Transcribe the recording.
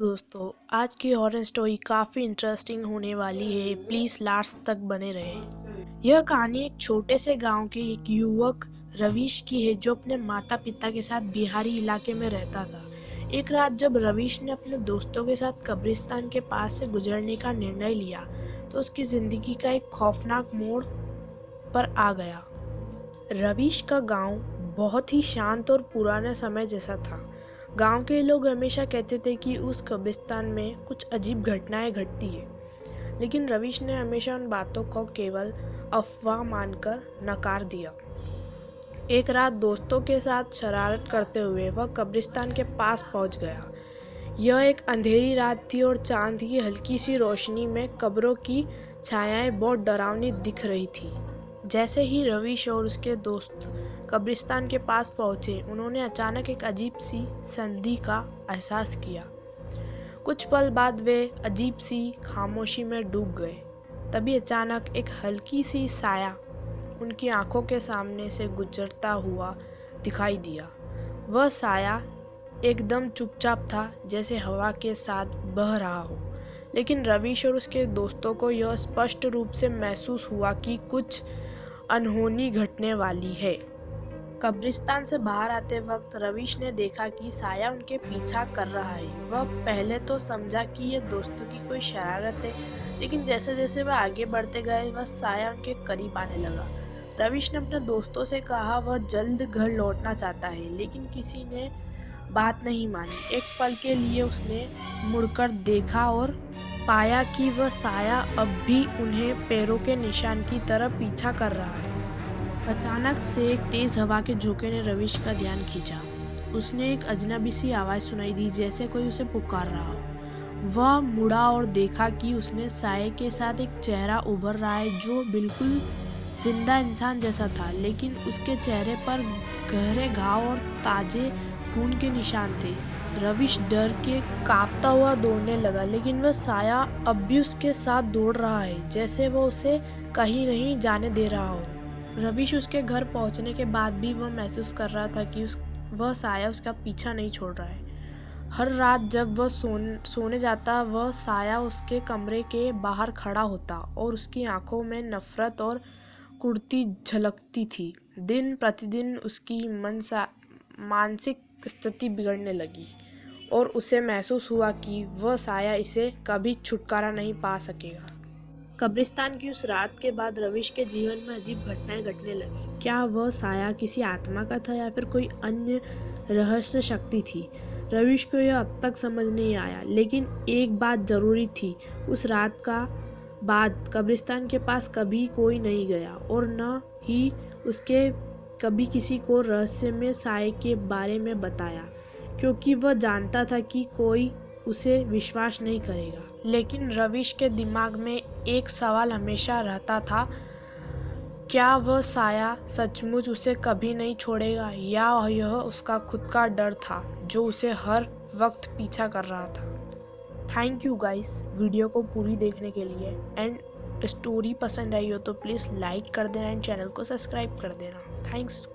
दोस्तों, आज की हॉरर स्टोरी काफ़ी इंटरेस्टिंग होने वाली है। प्लीज़ लास्ट तक बने रहें। यह कहानी एक छोटे से गांव के एक युवक रवीश की है जो अपने माता पिता के साथ बिहारी इलाके में रहता था। एक रात जब रवीश ने अपने दोस्तों के साथ कब्रिस्तान के पास से गुजरने का निर्णय लिया तो उसकी ज़िंदगी का एक खौफनाक मोड़ पर आ गया। रवीश का गांव बहुत ही शांत और पुराने समय जैसा था। गांव के लोग हमेशा कहते थे कि उस कब्रिस्तान में कुछ अजीब घटनाएं घटती है, लेकिन रवीश ने हमेशा उन बातों को केवल अफवाह मानकर नकार दिया। एक रात दोस्तों के साथ शरारत करते हुए वह कब्रिस्तान के पास पहुंच गया। यह एक अंधेरी रात थी और चांद की हल्की सी रोशनी में कब्रों की छायाएं बहुत डरावनी दिख रही थी। जैसे ही रवीश और उसके दोस्त कब्रिस्तान के पास पहुंचे, उन्होंने अचानक एक अजीब सी संधि का एहसास किया। कुछ पल बाद वे अजीब सी खामोशी में डूब गए। तभी अचानक एक हल्की सी साया उनकी आंखों के सामने से गुजरता हुआ दिखाई दिया। वह साया एकदम चुपचाप था, जैसे हवा के साथ बह रहा हो। लेकिन रवीश और उसके दोस्तों को यह स्पष्ट रूप से महसूस हुआ कि कुछ अनहोनी घटने वाली है। कब्रिस्तान से बाहर आते वक्त रवीश ने देखा कि साया उनके पीछा कर रहा है। वह पहले तो समझा कि यह दोस्तों की कोई शरारत है, लेकिन जैसे जैसे वह आगे बढ़ते गए वह साया उनके करीब आने लगा। रवीश ने अपने दोस्तों से कहा वह जल्द घर लौटना चाहता है, लेकिन किसी ने बात नहीं मानी। एक पल के लिए उसने मुड़कर देखा और पाया कि वह साया अब भी उन्हें पैरों के निशान की तरह पीछा कर रहा है। अचानक से एक तेज हवा के झोंके ने रवीश का ध्यान खींचा। उसने एक अजनबी सी आवाज सुनाई दी, जैसे कोई उसे पुकार रहा हो। वह मुड़ा और देखा कि उसने साये के साथ एक चेहरा उभर रहा है जो बिल्कुल जिंदा इंसान जैसा था, लेकिन उसके चेहरे पर गहरे घाव और ताजे खून के निशान थे। रवीश डर के कांपता हुआ दौड़ने लगा, लेकिन वह साया अब भी उसके साथ दौड़ रहा है, जैसे वो उसे कहीं नहीं जाने दे रहा हो। रवीश उसके घर पहुंचने के बाद भी वह महसूस कर रहा था कि वह साया उसका पीछा नहीं छोड़ रहा है। हर रात जब वह सोने जाता, वह साया उसके कमरे के बाहर खड़ा होता और उसकी आंखों में नफरत और कुर्ती झलकती थी। दिन प्रतिदिन उसकी मानसिक स्थिति बिगड़ने लगी और उसे महसूस हुआ कि वह साया इसे कभी छुटकारा नहीं पा सकेगा। कब्रिस्तान की उस रात के बाद रवीश के जीवन में अजीब घटनाएं घटने लगी। क्या वह साया किसी आत्मा का था या फिर कोई अन्य रहस्य शक्ति थी? रवीश को यह अब तक समझ नहीं आया, लेकिन एक बात जरूरी थी, उस रात का बाद कब्रिस्तान के पास कभी कोई नहीं गया और न ही उसके कभी किसी को रहस्य में साये के बारे में बताया, क्योंकि वह जानता था कि कोई उसे विश्वास नहीं करेगा। लेकिन रवीश के दिमाग में एक सवाल हमेशा रहता था, क्या वह साया सचमुच उसे कभी नहीं छोड़ेगा या यह उसका खुद का डर था जो उसे हर वक्त पीछा कर रहा था। थैंक यू गाइस वीडियो को पूरी देखने के लिए। एंड स्टोरी पसंद आई हो तो प्लीज़ लाइक कर देना एंड चैनल को सब्सक्राइब कर देना। थैंक्स।